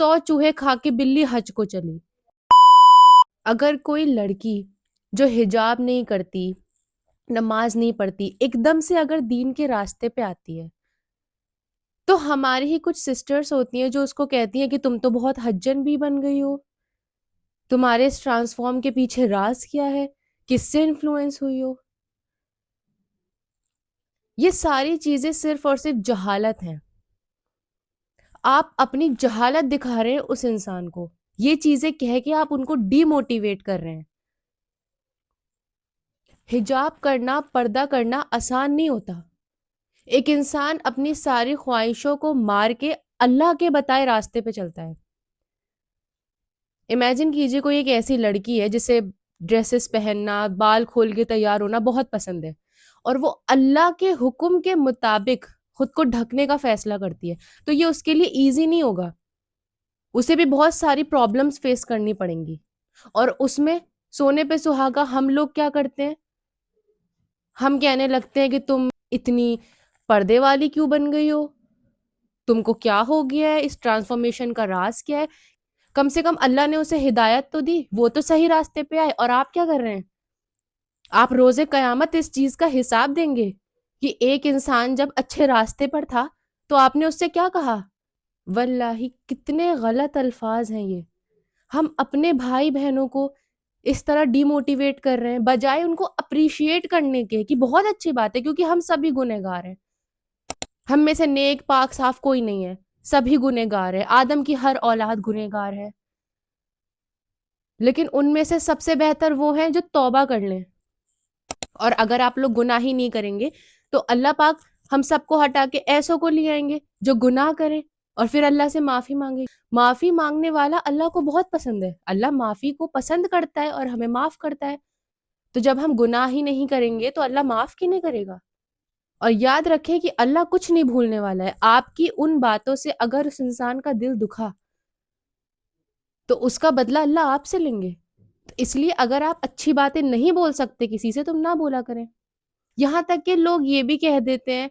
100 چوہے کھا کے بلی حج کو چلی۔ اگر کوئی لڑکی جو حجاب نہیں کرتی، نماز نہیں پڑھتی، ایک دم سے اگر دین کے راستے پہ آتی ہے تو ہماری ہی کچھ سسٹرز ہوتی ہیں جو اس کو کہتی ہیں کہ تم تو بہت حجن بھی بن گئی ہو، تمہارے اس ٹرانسفارم کے پیچھے راز کیا ہے، کس سے انفلوئنس ہوئی ہو۔ یہ ساری چیزیں صرف اور صرف جہالت ہیں۔ آپ اپنی جہالت دکھا رہے ہیں اس انسان کو، یہ چیزیں کہہ کے آپ ان کو ڈی موٹیویٹ کر رہے ہیں۔ حجاب کرنا، پردہ کرنا آسان نہیں ہوتا۔ ایک انسان اپنی ساری خواہشوں کو مار کے اللہ کے بتائے راستے پہ چلتا ہے۔ امیجن کیجئے کوئی ایک ایسی لڑکی ہے جسے ڈریسز پہننا، بال کھول کے تیار ہونا بہت پسند ہے، اور وہ اللہ کے حکم کے مطابق خود کو ڈھکنے کا فیصلہ کرتی ہے، تو یہ اس کے لیے ایزی نہیں ہوگا، اسے بھی بہت ساری پرابلمز فیس کرنی پڑیں گی۔ اور اس میں سونے پہ سہاگا ہم لوگ کیا کرتے ہیں، ہم کہنے لگتے ہیں کہ تم اتنی پردے والی کیوں بن گئی ہو، تم کو کیا ہو گیا ہے، اس ٹرانسفارمیشن کا راز کیا ہے۔ کم سے کم اللہ نے اسے ہدایت تو دی، وہ تو صحیح راستے پہ آئے، اور آپ کیا کر رہے ہیں؟ آپ روز قیامت اس چیز کا حساب دیں گے کہ ایک انسان جب اچھے راستے پر تھا تو آپ نے اس سے کیا کہا۔ واللہ کتنے غلط الفاظ ہیں یہ۔ ہم اپنے بھائی بہنوں کو اس طرح ڈی موٹیویٹ کر رہے ہیں بجائے ان کو اپریشیٹ کرنے کے کہ بہت اچھی بات ہے، کیونکہ ہم سبھی گنہگار ہیں، ہم میں سے نیک پاک صاف کوئی نہیں ہے، سبھی گنہگار ہیں، آدم کی ہر اولاد گنہگار ہے، لیکن ان میں سے سب سے بہتر وہ ہیں جو توبہ کر لیں۔ اور اگر آپ لوگ گناہ ہی نہیں کریں گے تو اللہ پاک ہم سب کو ہٹا کے ایسوں کو لے آئیں گے جو گناہ کریں اور پھر اللہ سے معافی مانگے۔ معافی مانگنے والا اللہ کو بہت پسند ہے، اللہ معافی کو پسند کرتا ہے اور ہمیں معاف کرتا ہے۔ تو جب ہم گناہ ہی نہیں کریں گے تو اللہ معاف کی نہیں کرے گا۔ اور یاد رکھیں کہ اللہ کچھ نہیں بھولنے والا ہے۔ آپ کی ان باتوں سے اگر اس انسان کا دل دکھا تو اس کا بدلہ اللہ آپ سے لیں گے۔ تو اس لیے اگر آپ اچھی باتیں نہیں بول سکتے کسی سے، تم نہ بولا کریں۔ یہاں تک کہ لوگ یہ بھی کہہ دیتے ہیں